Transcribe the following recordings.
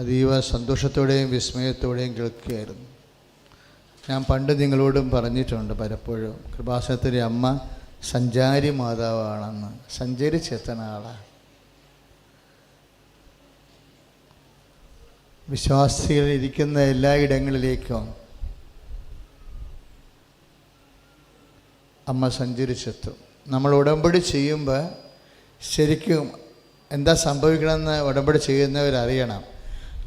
അതീവ സന്തോഷത്തോടെയും വിസ്മയത്തോടെയും കേൾക്കുകയായിരുന്നു. ഞാൻ പണ്ട് നിങ്ങളോടും പറഞ്ഞിട്ടുണ്ട് പലപ്പോഴും, കൃപാസനത്തിൻ്റെ അമ്മ സഞ്ചാരി മാതാവാണെന്ന്. സഞ്ചരിച്ചെത്തുന്ന ആളാണ്. വിശ്വാസികൾ ഇരിക്കുന്ന എല്ലാ ഇടങ്ങളിലേക്കും അമ്മ സഞ്ചരിച്ചെത്തും. നമ്മൾ ഉടമ്പടി ചെയ്യുമ്പോൾ ശരിക്കും എന്താ സംഭവിക്കണമെന്ന് ഉടമ്പടി ചെയ്യുന്നവരറിയണം.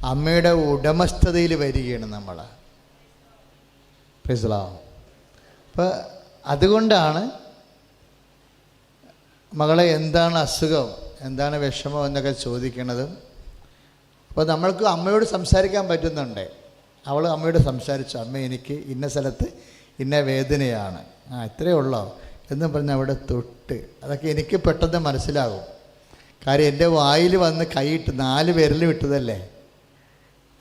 അമ്മയുടെ ഉടമസ്ഥതയിൽ വരികയാണ് നമ്മൾ. അപ്പോൾ അതുകൊണ്ടാണ് മകളെ എന്താണ് അസുഖം, എന്താണ് വിഷമം എന്നൊക്കെ ചോദിക്കണത്. അപ്പോൾ നമ്മൾക്ക് അമ്മയോട് സംസാരിക്കാൻ പറ്റുന്നുണ്ട്. അവൾ അമ്മയോട് സംസാരിച്ചു, അമ്മ എനിക്ക് ഇന്ന സ്ഥലത്ത് ഇന്ന വേദനയാണ്, ഇത്രയേ ഉള്ളോ എന്ന് പറഞ്ഞ് അവിടെ തൊട്ട്. അതൊക്കെ എനിക്ക് പെട്ടെന്ന് മനസ്സിലാകും. കാര്യം എൻ്റെ വായിൽ വന്ന് കൈയിട്ട് 4 വിരൽ വിട്ടതല്ലേ.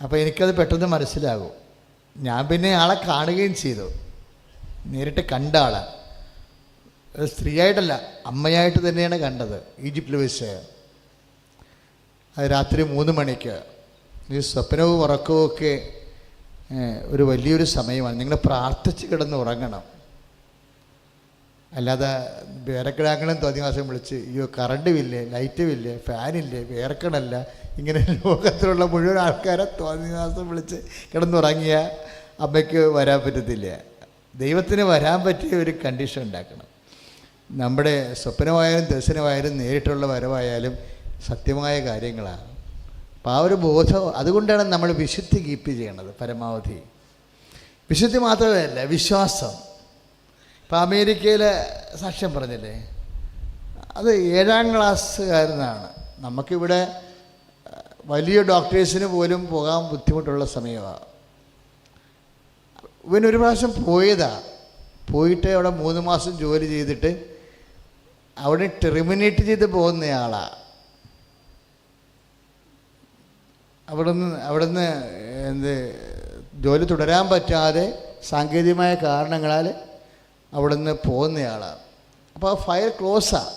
അപ്പോൾ എനിക്കത് പെട്ടെന്ന് മനസ്സിലാകും. ഞാൻ പിന്നെ ആളെ കാണുകയും ചെയ്തു, നേരിട്ട് കണ്ട ആളെ. സ്ത്രീയായിട്ടല്ല, അമ്മയായിട്ട് തന്നെയാണ് കണ്ടത്. ഈജിപ്തിൽ വെച്ച് അത് രാത്രി 3 മണിക്ക്. ഈ സ്വപ്നവും ഉറക്കവും ഒക്കെ ഒരു വലിയൊരു സമയമാണ്. നിങ്ങൾ പ്രാർത്ഥിച്ച് കിടന്ന് ഉറങ്ങണം. അല്ലാതെ വേറെക്കിടാക്കളും തോന്നിവാസം വിളിച്ച് അയ്യോ കറണ്ടും ഇല്ലേ, ലൈറ്റും ഇല്ലേ, ഫാനില്ലേ, വേർക്കണല്ല, ഇങ്ങനെ ലോകത്തിലുള്ള മുഴുവൻ ആൾക്കാരെ തോന്നിവാസം വിളിച്ച് കിടന്നുറങ്ങിയ അമ്മയ്ക്ക് വരാൻ പറ്റത്തില്ല. ദൈവത്തിന് വരാൻ പറ്റിയ ഒരു കണ്ടീഷൻ ഉണ്ടാക്കണം. നമ്മുടെ സ്വപ്നമായാലും ദർശനമായാലും നേരിട്ടുള്ള വരവായാലും സത്യമായ കാര്യങ്ങളാണ്. അപ്പോൾ ആ ഒരു ബോധം, അതുകൊണ്ടാണ് നമ്മൾ വിശുദ്ധി കീപ്പ് ചെയ്യണത്. പരമാവധി വിശുദ്ധി മാത്രമല്ല, വിശ്വാസം. ഇപ്പോൾ അമേരിക്കയിലെ സാക്ഷ്യം പറഞ്ഞില്ലേ, അത് 7ാം ക്ലാസ്സുകാരനാണ്. നമുക്കിവിടെ വലിയ ഡോക്ടേഴ്സിന് പോലും പോകാൻ ബുദ്ധിമുട്ടുള്ള സമയമാണ്. ഇവനൊരു പ്രാവശ്യം പോയിട്ട് അവിടെ 3 മാസം ജോലി ചെയ്തിട്ട് അവിടെ ടെർമിനേറ്റ് ചെയ്ത് പോകുന്നയാളാണ്. അവിടുന്ന് ജോലി തുടരാൻ പറ്റാതെ സാങ്കേതികമായ കാരണങ്ങളാൽ അവിടുന്ന് പോകുന്നയാളാണ്. അപ്പോൾ ആ ഫയൽ ക്ലോസാണ്.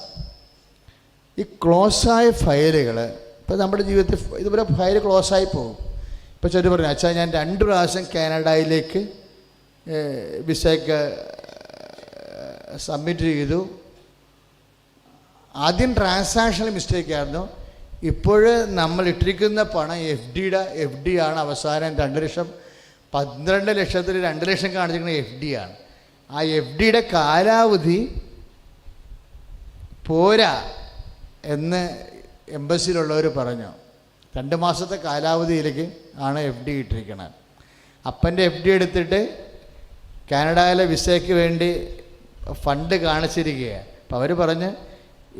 ഈ ക്ലോസായ ഫയലുകൾ ഇപ്പോൾ നമ്മുടെ ജീവിതത്തിൽ ഇതുപോലെ ഫയൽ ക്ലോസായി പോകും. ഇപ്പോൾ ചിലർ പറഞ്ഞു, അച്ഛാ ഞാൻ 2 പ്രാവശ്യം കാനഡയിലേക്ക് വിസയ്ക്ക് സബ്മിറ്റ് ചെയ്തു. ആദ്യം ട്രാൻസാക്ഷനിൽ മിസ്റ്റേക്കായിരുന്നു. ഇപ്പോൾ നമ്മൾ ഇട്ടിരിക്കുന്ന പണം എഫ് ഡി ആണ്. അവസാനം 2 ലക്ഷം, 12 ലക്ഷത്തിൽ 2 ലക്ഷം കാണിച്ചിരിക്കുന്ന എഫ് ഡി ആണ്. ആ എഫ് ഡിയുടെ കാലാവധി പോരാ എന്ന് എംബസിയിലുള്ളവർ പറഞ്ഞു. 2 മാസത്തെ കാലാവധിയിലേക്ക് ആണ് എഫ് ഡി ഇട്ടിരിക്കുന്നത്. അപ്പൻ്റെ എഫ് ഡി എടുത്തിട്ട് കാനഡയിലെ വിസയ്ക്ക് വേണ്ടി ഫണ്ട് കാണിച്ചിരിക്കുകയാണ്. അപ്പോൾ അവർ പറഞ്ഞ്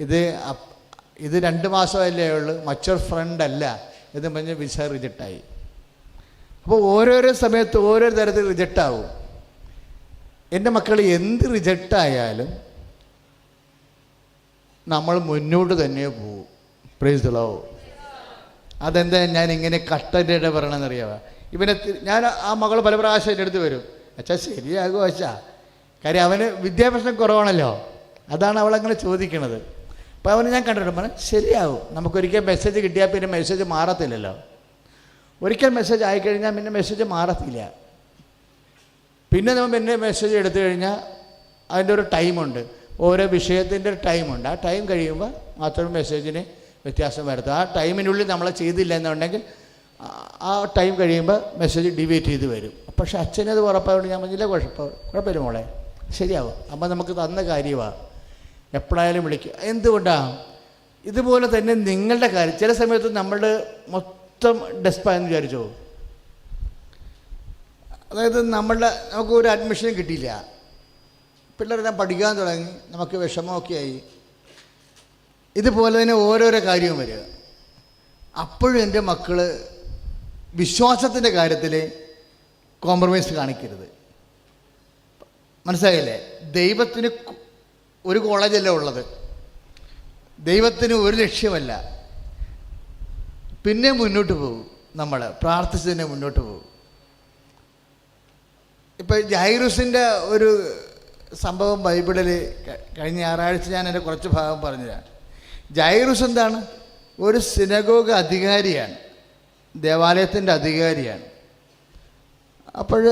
ഇത് 2 മാസമല്ലേ ഉള്ളൂ, മച്ചർ ഫ്രണ്ട് അല്ല എന്ന് പറഞ്ഞ് വിസ റിജക്റ്റായി. അപ്പോൾ ഓരോരോ സമയത്ത് ഓരോ തരത്തിൽ റിജക്റ്റാവും. എൻ്റെ മക്കൾ എന്ത് റിജക്റ്റായാലും നമ്മൾ മുന്നോട്ട് തന്നെ പോകും. Praise the Lord. അതെന്താ ഞാൻ ഇങ്ങനെ കട്ടൻ്റെ പറയണമെന്നറിയാമോ? ഞാൻ ആ മകൾ പല പ്രാവശ്യം എൻ്റെ അടുത്ത് വരും, അച്ഛാ ശരിയാകുമോ അച്ഛാ? കാര്യം അവന് വിദ്യാഭ്യാസം കുറവാണല്ലോ, അതാണ് അവളങ്ങനെ ചോദിക്കണത്. അപ്പോൾ അവന് ഞാൻ കണ്ടിട്ട് പറഞ്ഞു ശരിയാവും. നമുക്കൊരിക്കൽ മെസ്സേജ് കിട്ടിയാൽ പിന്നെ മെസ്സേജ് മാറത്തില്ലല്ലോ. ഒരിക്കൽ മെസ്സേജ് ആയിക്കഴിഞ്ഞാൽ പിന്നെ മെസ്സേജ് മാറത്തില്ല. പിന്നെ നമ്മൾ പിന്നെ മെസ്സേജ് എടുത്തു കഴിഞ്ഞാൽ അതിൻ്റെ ഒരു ടൈമുണ്ട്, ഓരോ വിഷയത്തിൻ്റെ ഒരു ടൈമുണ്ട്. ആ ടൈം കഴിയുമ്പോൾ മാത്രമേ മെസ്സേജിന് വ്യത്യാസം വരുത്തും. ആ ടൈമിനുള്ളിൽ നമ്മൾ ചെയ്തില്ല എന്നുണ്ടെങ്കിൽ ആ ടൈം കഴിയുമ്പോൾ മെസ്സേജ് ഡിവീറ്റ് ചെയ്ത് വരും. പക്ഷേ അച്ഛനത് ഉറപ്പായതുകൊണ്ട് ഞാൻ പറഞ്ഞില്ല, കുഴപ്പമില്ല മോളെ, ശരിയാവും. അപ്പം നമുക്ക് തന്ന കാര്യമാണ്, എപ്പോഴായാലും വിളിക്കുക. എന്തുകൊണ്ടാണ്? ഇതുപോലെ തന്നെ നിങ്ങളുടെ കാര്യം ചില സമയത്ത് നമ്മളുടെ മൊത്തം ഡെസ്പായെന്ന് വിചാരിച്ചോ. അതായത് നമുക്ക് ഒരു അഡ്മിഷനും കിട്ടിയില്ല, പിള്ളേരെല്ലാം പഠിക്കാൻ തുടങ്ങി, നമുക്ക് വിഷമമൊക്കെ ആയി. ഇതുപോലെ തന്നെ ഓരോരോ കാര്യവും വരിക. അപ്പോഴും എൻ്റെ മക്കൾ വിശ്വാസത്തിൻ്റെ കാര്യത്തിൽ കോംപ്രമൈസ് കാണിക്കരുത്. മനസ്സിലായില്ലേ? ദൈവത്തിന് ഒരു കോളേജല്ല ഉള്ളത്, ദൈവത്തിന് ഒരു ലക്ഷ്യമല്ല. പിന്നെ മുന്നോട്ട് പോകും, നമ്മൾ പ്രാർത്ഥിച്ച് തന്നെ മുന്നോട്ട് പോകും. ഇപ്പം ജൈറൂസിൻ്റെ ഒരു സംഭവം ബൈബിളിൽ കഴിഞ്ഞ ഞായറാഴ്ച ഞാൻ എൻ്റെ കുറച്ച് ഭാഗം പറഞ്ഞുതരാം. ജൈറൂസ് എന്താണ്? ഒരു സിനഗോഗ് അധികാരിയാണ്. ദേവാലയത്തിൻ്റെ അധികാരിയാണ്. അപ്പോൾ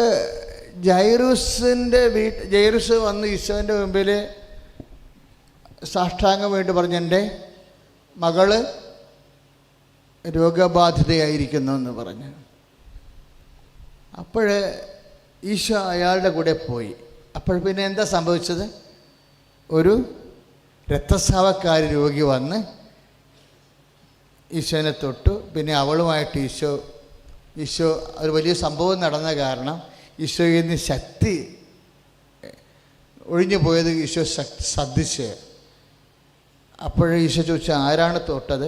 ജൈറൂസ് വന്ന് ഈശോൻ്റെ മുമ്പിൽ സാഷ്ടാംഗം വേണ്ടി പറഞ്ഞ് എൻ്റെ മകള് രോഗബാധിതയായിരിക്കുന്നു എന്ന് പറഞ്ഞു. അപ്പോൾ ഈശോ അയാളുടെ കൂടെ പോയി. അപ്പോൾ പിന്നെ എന്താ സംഭവിച്ചത്? ഒരു രക്തസ്രാവക്കാരി രോഗി വന്ന് ഈശോനെ തൊട്ടു. പിന്നെ അവളുമായിട്ട് ഈശോ ഒരു വലിയ സംഭവം നടന്ന കാരണം ഈശോയിൽ നിന്ന് ശക്തി ഒഴിഞ്ഞു പോയത് ഈശോ ശ്രദ്ധിച്ച്. അപ്പോൾ ഈശോ ചോദിച്ചു, ആരാണ് തൊട്ടത്?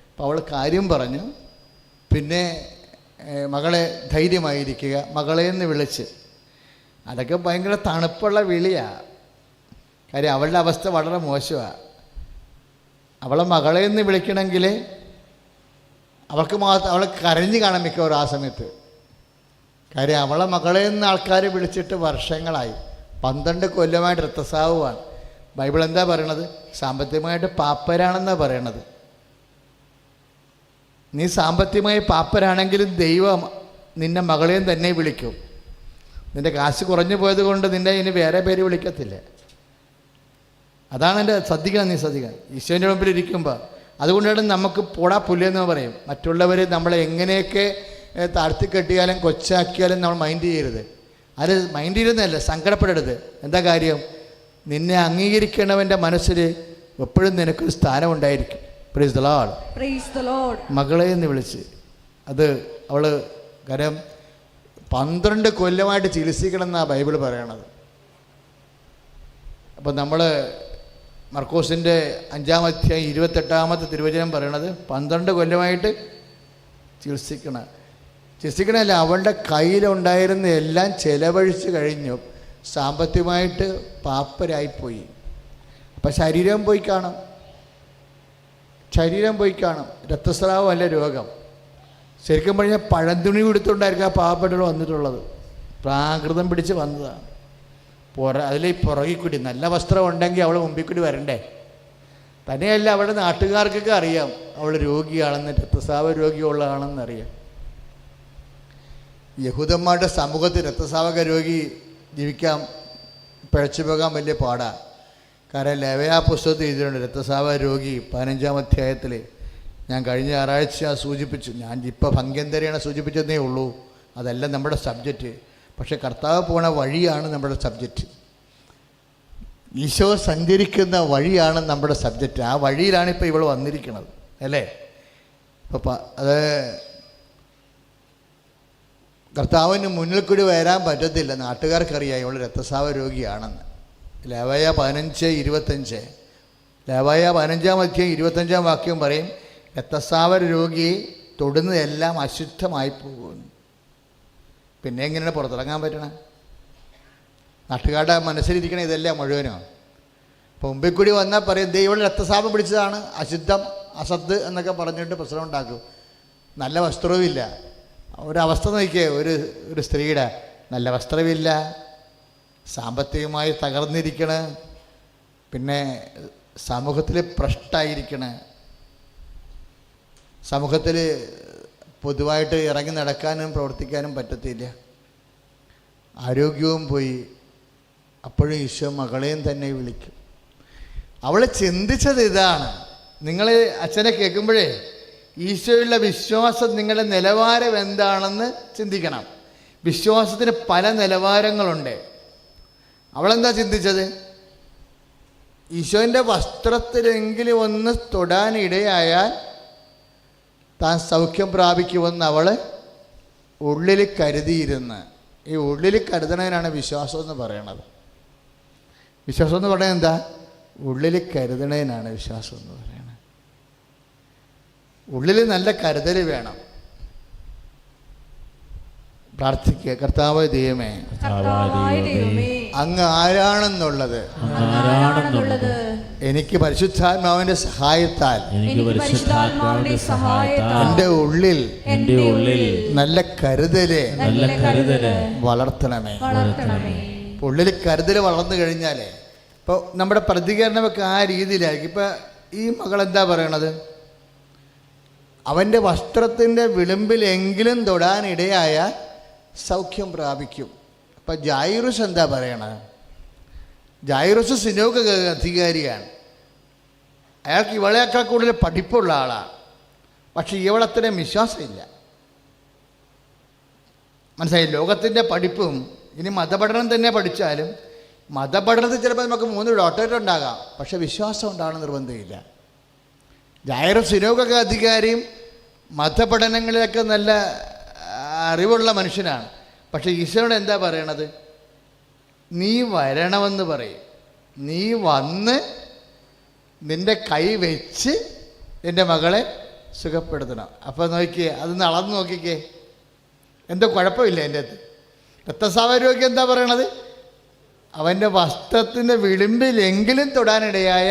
അപ്പോൾ അവൾ കാര്യം പറഞ്ഞു. പിന്നെ മകളെ ധൈര്യമായിരിക്കുക, മകളെന്ന് വിളിച്ച്. അതൊക്കെ ഭയങ്കര തണുപ്പുള്ള വിളിയാണ്. കാര്യം അവളുടെ അവസ്ഥ വളരെ മോശമാണ്. അവളെ മകളെന്ന് വിളിക്കണമെങ്കിൽ അവളെ കരഞ്ഞു കാണാൻ മിക്കവാറും ആ സമയത്ത്. കാര്യം അവളെ മകളെന്ന് ആൾക്കാർ വിളിച്ചിട്ട് വർഷങ്ങളായി. 12 കൊല്ലമായിട്ട് രക്തസ്രാവമാണ്. ബൈബിൾ എന്താ പറയണത്? സാമ്പത്തികമായിട്ട് പാപ്പരാണെന്നാണ് പറയണത്. നീ സാമ്പത്തികമായി പാപ്പരാണെങ്കിലും ദൈവം നിന്നെ മകളെയും തന്നെ വിളിക്കും. നിൻ്റെ കാശ് കുറഞ്ഞു പോയത് കൊണ്ട് നിന്നെ ഇനി വേറെ പേര് വിളിക്കത്തില്ല. അതാണ് എൻ്റെ ശ്രദ്ധിക്കണം. നീ ശ്രദ്ധിക്കണം ഈശോൻ്റെ മുമ്പിൽ ഇരിക്കുമ്പോൾ. അതുകൊണ്ടാണ് നമുക്ക് പോടാ പുല്ലെന്ന് പറയും. മറ്റുള്ളവർ നമ്മളെ എങ്ങനെയൊക്കെ താഴ്ത്തി കെട്ടിയാലും കൊച്ചാക്കിയാലും നമ്മൾ മൈൻഡ് ചെയ്യരുത്. അത് മൈൻഡ് ചെയ്യുന്നതല്ല, സങ്കടപ്പെടരുത്. എന്താ കാര്യം? നിന്നെ അംഗീകരിക്കണവൻ്റെ മനസ്സിൽ എപ്പോഴും നിനക്കൊരു സ്ഥാനം ഉണ്ടായിരിക്കും. Praise the Lord. മകളെ എന്ന് വിളിച്ച് അത് അവൾ കാര്യം 12 കൊല്ലമായിട്ട് ചികിത്സിക്കണം എന്നാണ് ബൈബിൾ പറയണത്. അപ്പം നമ്മൾ മർക്കോസിൻ്റെ 5-ാം അധ്യായം 28-ാമത്തെ തിരുവചനം പറയണത് 12 കൊല്ലമായിട്ട് ചികിത്സിക്കണമല്ല, അവളുടെ കയ്യിലുണ്ടായിരുന്ന എല്ലാം ചെലവഴിച്ച് കഴിഞ്ഞു. സാമ്പത്തികമായിട്ട് പാപ്പരായിപ്പോയി. അപ്പം ശരീരം പോയി കാണും. രക്തസ്രാവമല്ല രോഗം. ശരിക്കും പറഞ്ഞാൽ പഴന്തുണി കൊടുത്തുകൊണ്ടായിരിക്കും ആ പാവപ്പെട്ടവർ വന്നിട്ടുള്ളത്. പ്രാകൃതം പിടിച്ച് വന്നതാണ്. അതിൽ പുറകിൽ കൂടി നല്ല വസ്ത്രം ഉണ്ടെങ്കിൽ അവൾ മുമ്പിൽ കൂടി വരണ്ടേ. തന്നെയല്ല, അവളുടെ നാട്ടുകാർക്കൊക്കെ അറിയാം അവൾ രോഗിയാണെന്ന്, രക്തസ്രാവ രോഗിയുള്ളതാണെന്നറിയാം. യഹൂദന്മാരുടെ സമൂഹത്തിൽ രക്തസ്രാവക രോഗി ജീവിക്കാൻ പിഴച്ചു പോകാൻ വലിയ പാടാണ്. കാരണം ലേവ്യ പുസ്തകത്തിൽ എഴുതിയിട്ടുണ്ട് രക്തസ്രാവ രോഗി 15-ാം അധ്യായത്തിൽ. ഞാൻ കഴിഞ്ഞ ഞായറാഴ്ച സൂചിപ്പിച്ചു. ഞാൻ ഇപ്പോൾ ഭംഗ്യന്തരെയാണ് സൂചിപ്പിച്ചതേ ഉള്ളൂ. അതല്ല നമ്മുടെ സബ്ജക്റ്റ്. പക്ഷെ കർത്താവ് പോണ വഴിയാണ് നമ്മുടെ സബ്ജക്റ്റ്. ഈശോ സഞ്ചരിക്കുന്ന വഴിയാണ് നമ്മുടെ സബ്ജക്റ്റ്. ആ വഴിയിലാണ് ഇപ്പോൾ ഇവൾ വന്നിരിക്കുന്നത്, അല്ലേ? അപ്പോൾ അത് കർത്താവിന് മുന്നിൽ കൂടി വരാൻ പറ്റത്തില്ല. നാട്ടുകാർക്കറിയാം ഇവൾ രക്തസ്രാവ രോഗിയാണെന്ന്. ലേവ്യ 15:25. ലേവ്യ 15-ാം അധ്യായം 25-ാം വാക്യം പറയും, രക്തസ്രാവ രോഗിയെ തൊടുന്നതെല്ലാം അശുദ്ധമായി പോകുന്നു. പിന്നെ എങ്ങനെയാണ് പുറത്തിറങ്ങാൻ പറ്റണേ? നാട്ടുകാരുടെ മനസ്സിലിരിക്കണ ഇതല്ല മുഴുവനോ. അപ്പോൾ മുമ്പിൽ കൂടി വന്നാൽ പറയും ദൈവം രക്തസ്രാവം പിടിച്ചതാണ്, അശുദ്ധം, അസത്ത് എന്നൊക്കെ പറഞ്ഞിട്ട് പ്രശ്നം ഉണ്ടാക്കും. നല്ല വസ്ത്രവുമില്ല. ഒരവസ്ഥ നോക്കിയേ, ഒരു സ്ത്രീയുടെ നല്ല വസ്ത്രമില്ല, സാമ്പത്തികമായി തകർന്നിരിക്കണ, പിന്നെ സമൂഹത്തിൽ ഭ്രഷ്ടായിരിക്കണ, സമൂഹത്തിൽ പൊതുവായിട്ട് ഇറങ്ങി നടക്കാനും പ്രവർത്തിക്കാനും പറ്റത്തില്ല, ആരോഗ്യവും പോയി. അപ്പോഴും ഈശോ മകളെയും തന്നെ വിളിക്കും. അവൾ ചിന്തിച്ചത് ഇതാണ്. നിങ്ങൾ അച്ഛനെ കേൾക്കുമ്പോഴേ ഈശോയുള്ള വിശ്വാസം നിങ്ങളുടെ നിലവാരം എന്താണെന്ന് ചിന്തിക്കണം. വിശ്വാസത്തിന് പല നിലവാരങ്ങളുണ്ട്. അവളെന്താ ചിന്തിച്ചത്? ഈശോൻ്റെ വസ്ത്രത്തിലെങ്കിലും ഒന്ന് തൊടാനിടയായാൽ താൻ സൗഖ്യം പ്രാപിക്കുമെന്ന് അവൾ ഉള്ളിൽ കരുതിയിരുന്ന്. ഈ ഉള്ളിൽ കരുതണതിനാണ് വിശ്വാസം എന്ന് പറയണത്. വിശ്വാസം എന്ന് പറയുന്നത് എന്താ? ഉള്ളിൽ കരുതണതിനാണ് വിശ്വാസം എന്ന് പറയുന്നത്. ഉള്ളിൽ നല്ല കരുതൽ വേണം. പ്രാർത്ഥിക്കുക, കർത്താവായ ദൈവമേ, അങ്ങ് ആരാണെന്നുള്ളത് എനിക്ക് പരിശുദ്ധാത്മാവിന്റെ സഹായത്താൽ എൻ്റെ ഉള്ളിൽ നല്ല കരുതല് വളർത്തണമേ. ഉള്ളിൽ കരുതൽ വളർന്നു കഴിഞ്ഞാലേ ഇപ്പോൾ നമ്മുടെ പ്രതികരണമൊക്കെ ആ രീതിയിലായിരിക്കും. ഇപ്പം ഈ മകൾ എന്താ പറയണത്? അവൻ്റെ വസ്ത്രത്തിൻ്റെ വിളിമ്പിലെങ്കിലും തൊടാനിടയായ സൗഖ്യം പ്രാപിക്കും. അപ്പം ജായിറുസ് എന്താ പറയണത്? ജായിറുസ് സിനോഗ് അധികാരിയാണ്. അയാൾക്ക് ഇവളേക്കാൾ കൂടുതൽ പഠിപ്പുള്ള ആളാണ്. പക്ഷെ ഇവളത്രയും വിശ്വാസമില്ല. മനസ്സിലായി? ലോകത്തിൻ്റെ പഠിപ്പും ഇനി മതപഠനം തന്നെ പഠിച്ചാലും മതപഠനത്തിൽ ചിലപ്പോൾ നമുക്ക് 3 ഡോക്ടറേറ്റ് ഉണ്ടാകാം, പക്ഷെ വിശ്വാസം ഉണ്ടാകണം നിർബന്ധമില്ല. ജായിറസ് സിനോഗൊക്കെ അധികാരിയും മതപഠനങ്ങളിലൊക്കെ നല്ല അറിവുള്ള മനുഷ്യനാണ്. പക്ഷെ ഈശോയോട് എന്താ പറയണത്? നീ വരണമെന്ന് പറയും. നീ വന്ന് നിൻ്റെ കൈ വെച്ച് എൻ്റെ മകളെ സുഖപ്പെടുത്തണം. അപ്പോൾ നോക്കിയേ, അതൊന്ന് അളന്ന് നോക്കിക്കേ, എന്തോ കുഴപ്പമില്ല എൻ്റെ അടുത്ത്. രക്തസ്രാവരോഗി എന്താ പറയണത്? അവൻ്റെ വസ്ത്രത്തിൻ്റെ വിളിമ്പിലെങ്കിലും തൊടാനിടയായ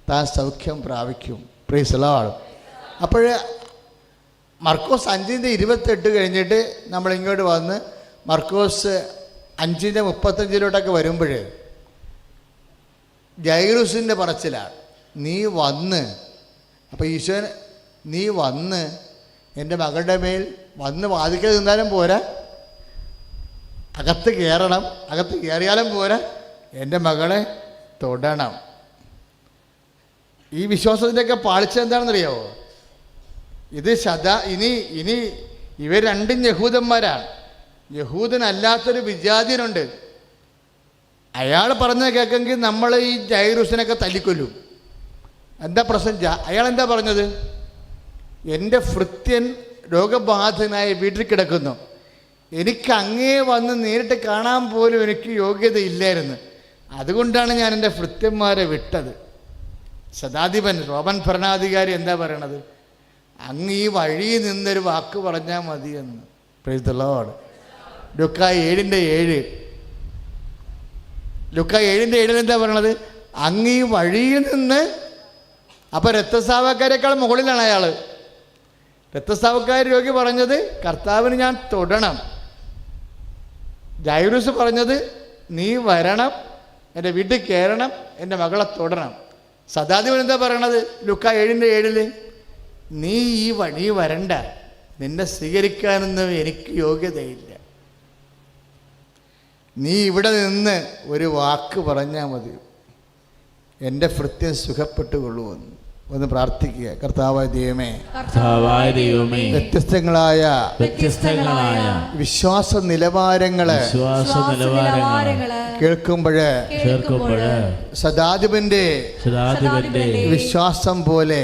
താൻ സൗഖ്യം പ്രാപിക്കും. Praise the Lord. അപ്പോൾ മർക്കോസ് 5:28 കഴിഞ്ഞിട്ട് നമ്മളിങ്ങോട്ട് വന്ന് മർക്കോസ് 5:35 വരുമ്പോൾ ജൈറൂസിൻ്റെ പറച്ചിലാണ്, നീ വന്ന്. അപ്പോൾ ഈശോൻ നീ വന്ന് എൻ്റെ മകളുടെ മേൽ വന്ന് വാതിക്കൽ നിന്നാലും പോരാ, അകത്ത് കയറണം. അകത്ത് കയറിയാലും പോരാ, എൻ്റെ മകളെ തൊടണം. ഈ വിശ്വാസത്തിൻ്റെയൊക്കെ പാളിച്ച എന്താണെന്നറിയാവോ? ഇത് ഇനി ഇവർ രണ്ടും യഹൂദന്മാരാണ്. യഹൂദനല്ലാത്തൊരു വിജാതിയനുണ്ട്. അയാൾ പറഞ്ഞത് കേൾക്കെങ്കിൽ നമ്മൾ ഈ ജൈറൂസിനൊക്കെ തല്ലിക്കൊല്ലും. എന്താ പ്രശ്നം? അയാളെന്താ പറഞ്ഞത്? എൻ്റെ ഭൃത്യൻ രോഗബാധിതനായി വീട്ടിൽ കിടക്കുന്നു, എനിക്ക് അങ്ങേ വന്ന് നേരിട്ട് കാണാൻ പോലും എനിക്ക് യോഗ്യതയില്ലായിരുന്നു, അതുകൊണ്ടാണ് ഞാൻ എൻ്റെ ഭൃത്യന്മാരെ വിട്ടത്. ശതാധിപൻ റോമൻ ഭരണാധികാരി എന്താ പറയണത്? അങ്ങ് ഈ വഴിയിൽ നിന്നൊരു വാക്ക് പറഞ്ഞാൽ മതിയെന്ന്. Praise the Lord. ലൂക്കാ 7:7 എന്താ പറയണത്? അങ്ങ് ഈ വഴിയിൽ നിന്ന്. അപ്പോൾ രക്തസ്രാവക്കാരേക്കാൾ മുകളിലാണ് അയാൾ. രക്തസ്രാവക്കാർ രോഗി പറഞ്ഞത് കർത്താവിന് ഞാൻ തൊടണം. ജൈറൂസ് പറഞ്ഞത് നീ വരണം, എൻ്റെ വീട്ടിൽ കയറണം, എൻ്റെ മകളെ തൊടണം. ശതാധിപൻ എന്താ പറയണത്? ലൂക്കാ 7:7 നീ ഈ വഴി വരണ്ട, നിന്നെ സ്വീകരിക്കാനൊന്നും എനിക്ക് യോഗ്യതയില്ല, നീ ഇവിടെ നിന്ന് ഒരു വാക്ക് പറഞ്ഞാൽ മതി, എൻ്റെ ഭൃത്യൻ സുഖപ്പെട്ടുകൊള്ളുമെന്ന്. ഒന്ന് പ്രാർത്ഥിക്കുക. കർത്താവായ ദൈവമേ, വ്യത്യസ്തങ്ങളായ വിശ്വാസ നിലവാരങ്ങള് കേൾക്കുമ്പോഴ് ശതാധിപന്റെ വിശ്വാസം പോലെ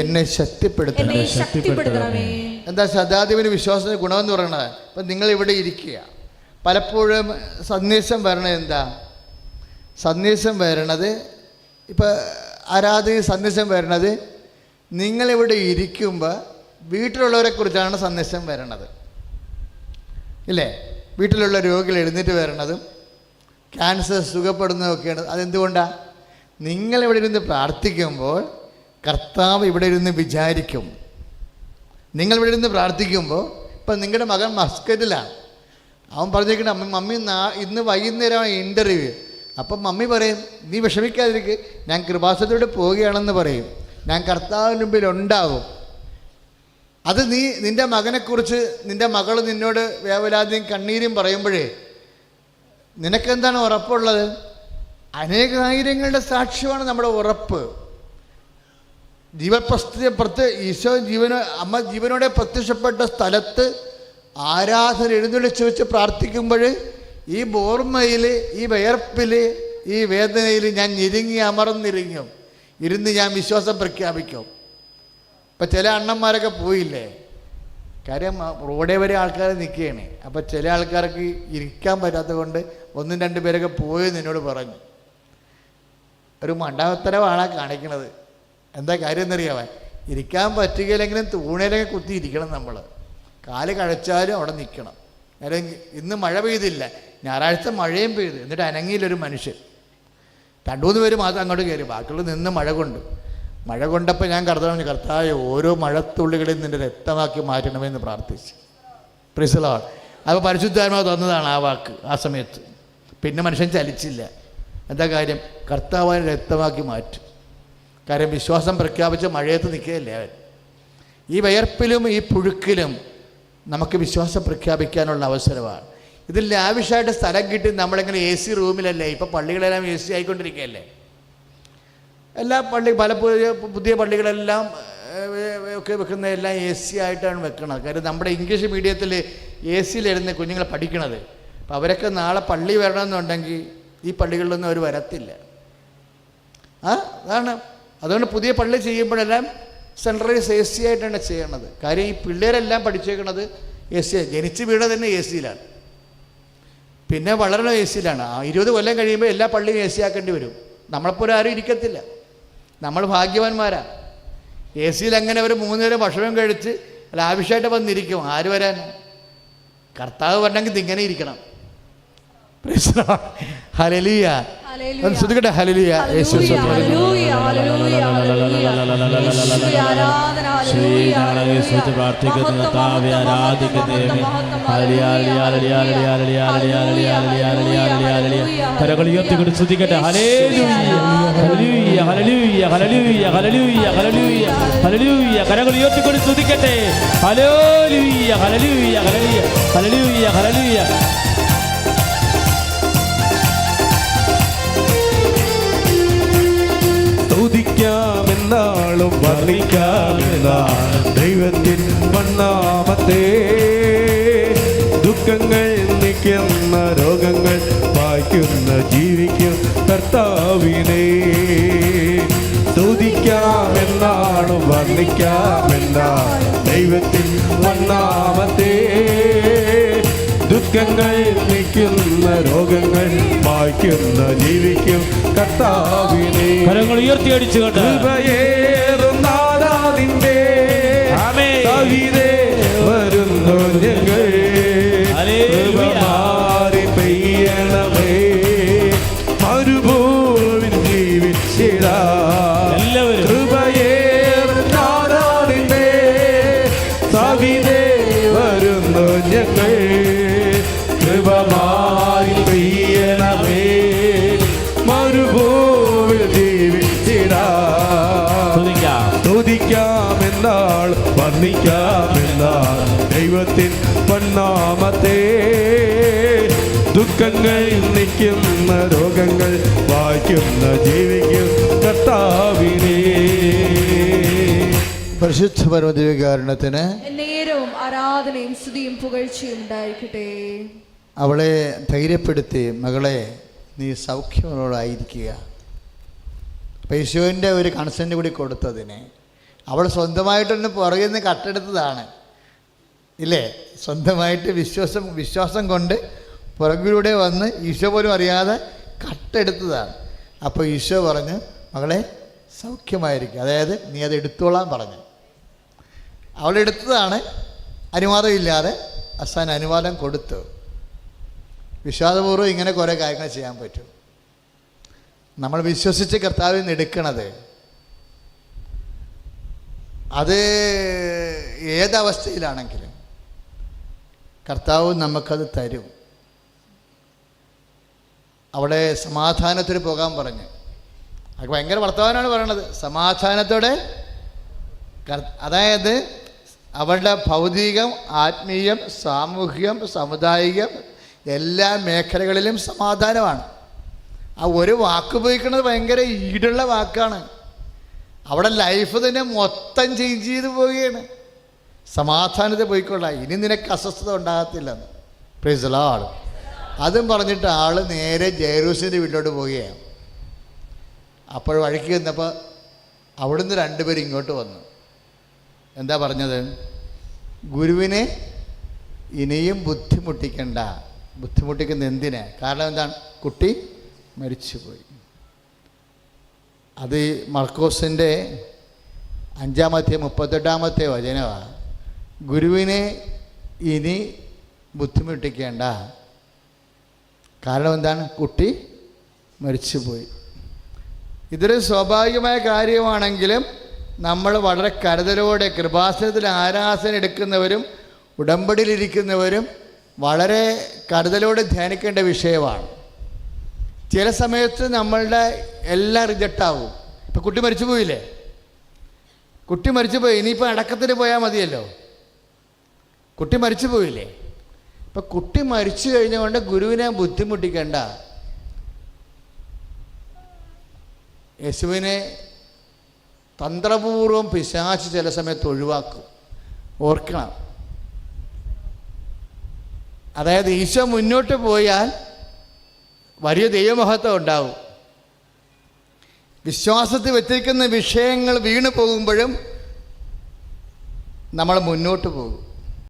എന്നെ ശക്തിപ്പെടുത്തണമേ. എന്താ ശതാധിപന്റെ വിശ്വാസത്തിന്റെ ഗുണമെന്ന് പറയണത്? ഇപ്പം നിങ്ങൾ ഇവിടെ ഇരിക്കുക, പലപ്പോഴും സന്ദേശം വരണത് എന്താ? സന്ദേശം വരണത് ഇപ്പം ആരാധന സന്ദേശം വരണത് നിങ്ങളിവിടെ ഇരിക്കുമ്പോൾ വീട്ടിലുള്ളവരെ കുറിച്ചാണ് സന്ദേശം വരണത്, ഇല്ലേ? വീട്ടിലുള്ള രോഗികൾ എഴുന്നേറ്റ് വരണതും ക്യാൻസർ സുഖപ്പെടുന്നതൊക്കെയാണ്. അതെന്തുകൊണ്ടാണ്? നിങ്ങളിവിടെ ഇരുന്ന് പ്രാർത്ഥിക്കുമ്പോൾ കർത്താവ് ഇവിടെ ഇരുന്ന് വിചാരിക്കും. നിങ്ങളിവിടെ ഇരുന്ന് പ്രാർത്ഥിക്കുമ്പോൾ ഇപ്പം നിങ്ങളുടെ മകൻ മസ്കറ്റിലാണ്, അവൻ പറഞ്ഞേക്കണ മമ്മി ഇന്ന് വൈകുന്നേരമാണ് ഇൻ്റർവ്യൂ. അപ്പം മമ്മി പറയും നീ വിഷമിക്കാതിരിക്കുക, ഞാൻ കൃപാസനത്തിലൂടെ പോവുകയാണെന്ന് പറയും, ഞാൻ കർത്താവിന് മുമ്പിൽ ഉണ്ടാകും. അത് നിൻ്റെ മകനെക്കുറിച്ച് നിൻ്റെ മകൾ നിന്നോട് വേവലാതിയും കണ്ണീരും പറയുമ്പോഴേ നിനക്കെന്താണ് ഉറപ്പുള്ളത്? അനേകായിരങ്ങളുടെ സാക്ഷ്യമാണ് നമ്മുടെ ഉറപ്പ്. ഈശോ അമ്മ ജീവനോടെ പ്രത്യക്ഷപ്പെട്ട സ്ഥലത്ത് ആരാധന എഴുന്നള്ളിച്ച് വെച്ച് പ്രാർത്ഥിക്കുമ്പോൾ ഈ ബോർമയിൽ, ഈ വിയർപ്പിൽ, ഈ വേദനയിൽ ഞാൻ അമർന്നിരിങ്ങും ഇരുന്ന് ഞാൻ വിശ്വാസം പ്രഖ്യാപിക്കും. ഇപ്പം ചില അണ്ണന്മാരൊക്കെ പോയില്ലേ, കാര്യം റോഡേ വരെ ആൾക്കാർ നിൽക്കുകയാണ്. അപ്പം ചില ആൾക്കാർക്ക് ഇരിക്കാൻ പറ്റാത്തത് കൊണ്ട് 1-2 പേരൊക്കെ പോയെന്ന് എന്നോട് പറഞ്ഞു. ഒരു മണ്ടത്തരമാണ് കാണിക്കണത്. എന്താ കാര്യം എന്നറിയാമോ? ഇരിക്കാൻ പറ്റുകയില്ലെങ്കിലും തൂണയിലൊക്കെ കുത്തി ഇരിക്കണം. നമ്മൾ കാല് കഴിച്ചാലും അവിടെ നിൽക്കണം. അല്ലെങ്കിൽ ഇന്ന് മഴ പെയ്തില്ല, ഞായറാഴ്ച മഴയും പെയ്തു, എന്നിട്ട് അനങ്ങിയില്ലൊരു മനുഷ്യൻ. 2-3 പേര് മാത്രം അങ്ങോട്ട് കയറി, ബാക്കിയുള്ള നിന്ന് മഴ കൊണ്ടപ്പോൾ ഞാൻ കർത്താവേ ഓരോ മഴത്തുള്ളികളെയും നിൻ്റെ രക്തമാക്കി മാറ്റണമെന്ന് പ്രാർത്ഥിച്ചു. Praise the Lord. അപ്പോൾ പരിശുദ്ധാത്മാവ് തന്നതാണ് ആ വാക്ക് ആ സമയത്ത്. പിന്നെ മനുഷ്യൻ ചലിച്ചില്ല. എന്താ കാര്യം? കർത്താവിനെ രക്തമാക്കി മാറ്റും. കാര്യം വിശ്വാസം പ്രഖ്യാപിച്ച് മഴയത്ത് നിൽക്കുകയല്ലേ അവൻ. ഈ വിയർപ്പിലും ഈ പുഴുക്കിലും നമുക്ക് വിശ്വാസം പ്രഖ്യാപിക്കാനുള്ള അവസരമാണ്. ഇതിൽ ലാവിഷായിട്ട് സ്ഥലം കിട്ടി നമ്മളിങ്ങനെ AC റൂമിലല്ലേ. ഇപ്പോൾ പള്ളികളെല്ലാം AC ആയിക്കൊണ്ടിരിക്കുകയല്ലേ. എല്ലാ പല പുതിയ പള്ളികളെല്ലാം ഒക്കെ വെക്കുന്നതെല്ലാം AC ആയിട്ടാണ് വെക്കുന്നത്. കാര്യം നമ്മുടെ ഇംഗ്ലീഷ് മീഡിയത്തിൽ AC-ലിരുന്ന് കുഞ്ഞുങ്ങളെ പഠിക്കണത്. അപ്പം അവരൊക്കെ നാളെ പള്ളി വരണമെന്നുണ്ടെങ്കിൽ ഈ പള്ളികളിലൊന്നും അവർ വരത്തില്ല. അതാണ്. അതുകൊണ്ട് പുതിയ പള്ളി ചെയ്യുമ്പോഴെല്ലാം സെൻട്രലൈസ് AC ആയിട്ടാണ് ചെയ്യണത്. കാര്യം ഈ പിള്ളേരെല്ലാം പഠിച്ചേക്കണത് AC. ജനിച്ച് വീണത് തന്നെ AC-ലാണ്, പിന്നെ വളരണ AC-ലാണ്. 20 കൊല്ലം കഴിയുമ്പോൾ എല്ലാ പള്ളിയും AC ആക്കേണ്ടി വരും. നമ്മളെപ്പോലെ ആരും ഇരിക്കത്തില്ല. നമ്മൾ ഭാഗ്യവാന്മാരാണ്. AC-ൽ അങ്ങനെ ഒരു 3 നേരം ഭക്ഷണം കഴിച്ച് ലാവിഷായിട്ട് വന്നിരിക്കും. ആര് വരാൻ? കർത്താവ് വരണമെങ്കിൽ ഇതിങ്ങനെ ഇരിക്കണം. ഹല്ലേലൂയ. ശ്രദ്ധിക്കട്ടെ. ഹല്ലേലൂയ. കരങ്ങൾ ഉയർത്തിക്കൊണ്ട് ശ്രദ്ധിക്കട്ടെ. ഹല്ലേലൂയ ഹല്ലേലൂയ ഹല്ലേലൂയ ഹല്ലേലൂയ ഹല്ലേലൂയ ഹല്ലേലൂയ. കരങ്ങൾ ഉയർത്തിക്കൊണ്ട് ശ്രദ്ധിക്കട്ടെ. ഹല്ലേലൂയ ഹല്ലേലൂയ ഹല്ലേലൂയ ഹല്ലേലൂയ ഹല്ലേലൂയ. സ്തുതിക്കാമെന്നാളും വർണ്ണിക്കാമെന്നാളും ദൈവത്തിൻ വണ്ണാമത്തെ. ദുഃഖങ്ങൾ നീക്കുന്ന രോഗങ്ങൾ വായിക്കുന്ന ജീവിക്കും കർത്താവിനെ. സ്തുതിക്കാമെന്നാളും വർണ്ണിക്കാമെന്നാളും ദൈവത്തിൻ വണ്ണാമത്തെ. ദുഃഖങ്ങൾ നീക്കുന്ന രോഗങ്ങൾ മായ്ക്കുന്ന ജീവിക്കും കർത്താവിനെ. കരങ്ങൾ ഉയർത്തി അടിച്ചുകൊണ്ട് കൃപയേറുന്നാഥിന്റെ കവിതേ വരുന്നു ഞങ്ങൾ. മാറി പെയ്യണമേ മരുഭൂമിൽ ജീവിച്ചിടാ. കൃപയേറുന്നാഥിന്റെ കവിതേ വരുന്നു ഞങ്ങൾ. കൃപമായി പെയ്യണമേ മരുഭൂമിൽ ജീവിച്ചിടാം. സ്തുതിക്കാമെന്നാൾ വർണ്ണിക്കാമെന്നാൾ ദൈവത്തിൻ വണ്ണാമത്തെ. ദുഃഖങ്ങൾ നിൽക്കുന്ന രോഗങ്ങൾ വായിക്കുന്ന ജീവിക്കും കർത്താവിനെ. പരിശുദ്ധ പരമദിവ്യകാരുണ്യത്തിന് നേരവും ആരാധനയും സ്തുതിയും പുകഴ്ചയും ഉണ്ടായിരിക്കട്ടെ. അവളെ ധൈര്യപ്പെടുത്തി, മകളെ നീ സൗഖ്യമുള്ളവളായിരിക്കുക. അപ്പം ഈശോൻ്റെ ഒരു കൺസെൻ്റ് കൂടി കൊടുത്തതിന് അവൾ സ്വന്തമായിട്ടൊന്ന് പുറകിൽ നിന്ന് കട്ടെടുത്തതാണ് ഇല്ലേ. സ്വന്തമായിട്ട് വിശ്വാസം കൊണ്ട് പുറകിലൂടെ വന്ന് ഈശോ പോലും അറിയാതെ കട്ടെടുത്തതാണ്. അപ്പോൾ ഈശോ പറഞ്ഞു, മകളെ സൗഖ്യമായിരിക്കും. അതായത് നീ അത് എടുത്തോളാൻ പറഞ്ഞു. അവളെടുത്തതാണ്, അനുവാദമില്ലാതെ. അവസാനം അനുവാദം കൊടുത്തു. വിശ്വാസപൂർവ്വം ഇങ്ങനെ കുറേ കാര്യങ്ങൾ ചെയ്യാൻ പറ്റും. നമ്മൾ വിശ്വസിച്ച് കർത്താവിൽ നിന്ന് എടുക്കണത് അത് ഏതവസ്ഥയിലാണെങ്കിലും കർത്താവ് നമുക്കത് തരും. അവിടെ സമാധാനത്തിന് പോകാൻ പറഞ്ഞു. അത് ഭയങ്കര വർത്തമാനമാണ് പറയണത്. സമാധാനത്തോടെ, അതായത് അവളുടെ ഭൗതികം, ആത്മീയം, സാമൂഹികം, സാമുദായികം എല്ലാ മേഖലകളിലും സമാധാനമാണ്. ആ ഒരു വാക്ക് ഉപയോഗിക്കുന്നത് ഭയങ്കര ഈടുള്ള വാക്കാണ്. അവിടെ ലൈഫ് തന്നെ മൊത്തം ചേഞ്ച് ചെയ്ത് പോവുകയാണ്. സമാധാനത്തെ പോയിക്കൊള്ളാം, ഇനി നിനക്ക് അസ്വസ്ഥത ഉണ്ടാകത്തില്ലെന്ന്. Praise the Lord. അതും പറഞ്ഞിട്ട് ആൾ നേരെ ജെറൂസലേമിൻ്റെ വീട്ടിലോട്ട് പോവുകയാണ്. അപ്പോൾ വഴിക്ക് ചെന്നപ്പോൾ അവിടുന്ന് 2 പേര് ഇങ്ങോട്ട് വന്നു. എന്താ പറഞ്ഞത്? ഗുരുവിനെ ഇനിയും ബുദ്ധിമുട്ടിക്കണ്ട. ബുദ്ധിമുട്ടിക്കുന്ന എന്തിന്? കാരണം എന്താണ്? കുട്ടി മരിച്ചുപോയി. അത് മർക്കോസിൻ്റെ 5-38 വചനമാണ്. ഗുരുവിനെ ഇനി ബുദ്ധിമുട്ടിക്കേണ്ട. കാരണം എന്താണ്? കുട്ടി മരിച്ചുപോയി. ഇതൊരു സ്വാഭാവികമായ കാര്യമാണെങ്കിലും നമ്മൾ വളരെ കരുതലോടെ കൃപാസനത്തിൽ ആരാധന എടുക്കുന്നവരും ഉടമ്പടിയിലിരിക്കുന്നവരും വളരെ കരുതലോടെ ധ്യാനിക്കേണ്ട വിഷയമാണ്. ചില സമയത്ത് നമ്മളുടെ എല്ലാം റിജക്റ്റാവും. ഇപ്പം കുട്ടി മരിച്ചു പോയില്ലേ? കുട്ടി മരിച്ചു പോയി, ഇനിയിപ്പോൾ അടക്കത്തിന് പോയാൽ മതിയല്ലോ. കുട്ടി മരിച്ചു പോയില്ലേ? ഇപ്പം കുട്ടി മരിച്ചു കഴിഞ്ഞുകൊണ്ട് ഗുരുവിനെ ബുദ്ധിമുട്ടിക്കേണ്ട. യേശുവിനെ തന്ത്രപൂർവം പിശാച് ചില സമയത്ത് ഒഴിവാക്കും. ഓർക്കണം. അതായത് ഈശോ മുന്നോട്ട് പോയാൽ വലിയ ദൈവമഹത്വം ഉണ്ടാവും. വിശ്വാസത്തിൽ വെച്ചിരിക്കുന്ന വിഷയങ്ങൾ വീണു പോകുമ്പോഴും നമ്മൾ മുന്നോട്ട് പോകും.